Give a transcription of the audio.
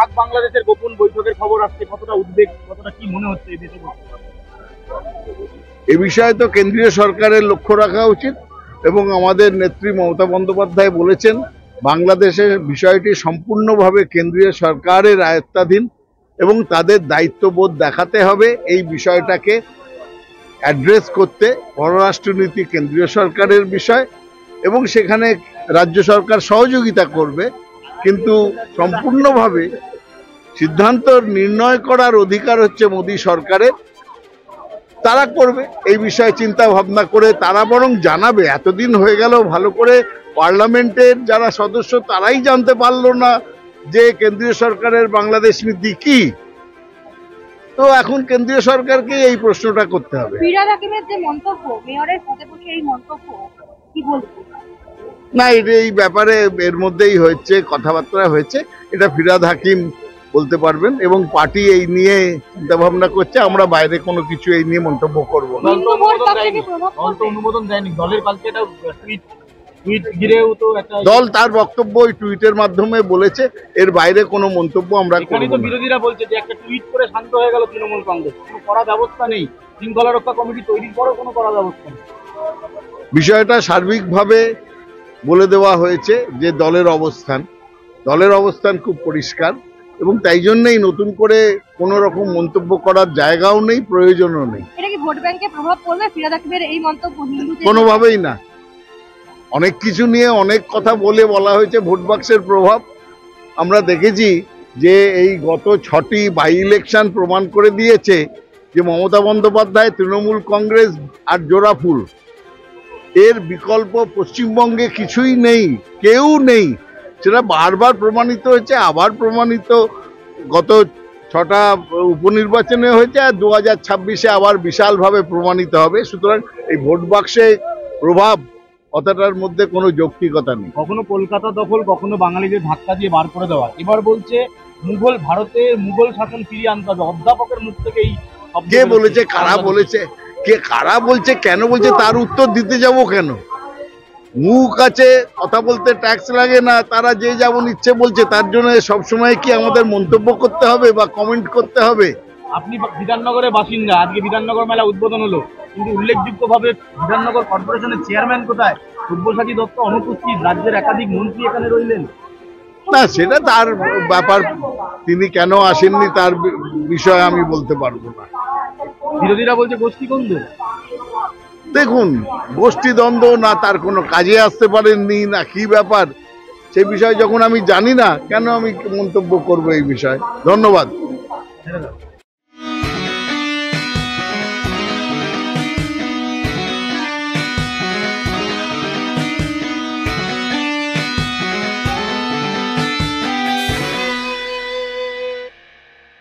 পাক বাংলাদেশের গোপন বৈঠকের খবর আসছে, কতটা উদ্বেগ, কতটা কি মনে হচ্ছে এই দেশে? এ বিষয়ে তো কেন্দ্রীয় সরকারের লক্ষ্য রাখা উচিত এবং আমাদের নেত্রী মমতা বন্দ্যোপাধ্যায় বলেছেন বাংলাদেশের বিষয়টি সম্পূর্ণভাবে কেন্দ্রীয় সরকারের আয়ত্তাধীন এবং তাদের দায়িত্ববোধ দেখাতে হবে। এই বিষয়টাকে অ্যাড্রেস করতে পররাষ্ট্রনীতি কেন্দ্রীয় সরকারের বিষয় এবং সেখানে রাজ্য সরকার সহযোগিতা করবে, কিন্তু সম্পূর্ণভাবে সিদ্ধান্ত নির্ণয় করার অধিকার হচ্ছে মোদী সরকারের। তারা করবে এই বিষয়ে চিন্তা ভাবনা করে, তারা বরং জানাবে। এতদিন হয়ে গেল, ভালো করে পার্লামেন্টের যারা সদস্য তারাই জানতে পারলো না যে কেন্দ্রীয় সরকারের বাংলাদেশ নীতি কি। তো এখন কেন্দ্রীয় সরকারকে এই প্রশ্নটা করতে হবে। ফিরহাদ হাকিমের যে মন্তব্য, মেয়রের পদে বসে এই মন্তব্য কি বলবো না, এটা এই ব্যাপারে এর মধ্যেই হয়েছে, কথাবার্তা হয়েছে, এটা ফিরহাদ হাকিম বলতে পারবেন এবং পার্টি এই নিয়ে চিন্তা ভাবনা করছে। আমরা বাইরে কোনো কিছু এই নিয়ে মন্তব্য করব না। অনুমোদন দেয়নি দলের, কালকে এটা টুইট ঘিরেও তো একটা দল তার বক্তব্য ওই টুইটের মাধ্যমে বলেছে, এর বাইরে কোনো মন্তব্য আমরা করব না। বিরোধীরা বলছে যে একটা টুইট করে শান্ত হয়ে গেল তৃণমূল কংগ্রেস, কোনো কড়া ব্যবস্থা নেই, শৃঙ্খলা রক্ষা কমিটি তৈরির পরেও কোনো কড়া ব্যবস্থা নেই। বিষয়টা সার্বিকভাবে বলে দেওয়া হয়েছে যে দলের অবস্থান খুব পরিষ্কার এবং তাই জন্যই নতুন করে কোনো রকম মন্তব্য করার জায়গাও নেই, প্রয়োজনও নেই। এটা কি ভোট ব্যাংকে প্রভাব পড়বে ফিরহাদ হাকিমের এই মন্তব্য? কোনোভাবেই না। অনেক কিছু নিয়ে অনেক কথা বলা হয়েছে, ভোট বাক্সের প্রভাব আমরা দেখেছি যে এই গত 6টি বাই ইলেকশন প্রমাণ করে দিয়েছে যে মমতা বন্দ্যোপাধ্যায়, তৃণমূল কংগ্রেস আর জোড়াফুল, এর বিকল্প পশ্চিমবঙ্গে কিছুই নেই, কেউ নেই। সেটা বারবার প্রমাণিত হয়েছে, আবার প্রমাণিত গত 6টা উপনির্বাচনে হয়েছে, আর 2026-এ আবার বিশালভাবে প্রমাণিত হবে। সুতরাং এই ভোট বাক্সে প্রভাব কথাটার মধ্যে কোনো যৌক্তিকতা নেই। কখনো কলকাতা দখল, কখনো বাঙালিদের ধাক্কা দিয়ে বার করে দেওয়া, এবার বলছে ভারতে মুঘল শাসন ফিরিয়ে আনতে হবে। অধ্যাপকের মুখ থেকে এই কে বলেছে, কারা বলেছে, কারা বলছে, কেন বলছে, তার উত্তর দিতে যাব কেন? মুখ আছে, কথা বলতে ট্যাক্স লাগে না, তারা যে যেমন ইচ্ছে বলছে, তার জন্য সবসময় কি আমাদের মন্তব্য করতে হবে বা কমেন্ট করতে হবে? আপনি বিধাননগরের বাসিন্দা, আজকে বিধাননগর মেলা উদ্বোধন হলো, কিন্তু উল্লেখযোগ্যভাবে বিধাননগর কর্পোরেশনের চেয়ারম্যান কোথায়? সব্যসাচী দত্ত অনুপস্থিত, রাজ্যের একাধিক মন্ত্রী এখানে রইলেন না। সেটা তার ব্যাপার, তিনি কেন আসেননি তার বিষয়ে আমি বলতে পারবো না। বিরোধীরা বলছে গোষ্ঠীদ্বন্দ্ব। দেখুন, গোষ্ঠীদ্বন্দ্ব না, তার কোনো কাজে আসতে পারেননি না, কি ব্যাপার সে বিষয়ে যখন আমি জানি না, কেন আমি মন্তব্য করবো এই বিষয়ে? ধন্যবাদ।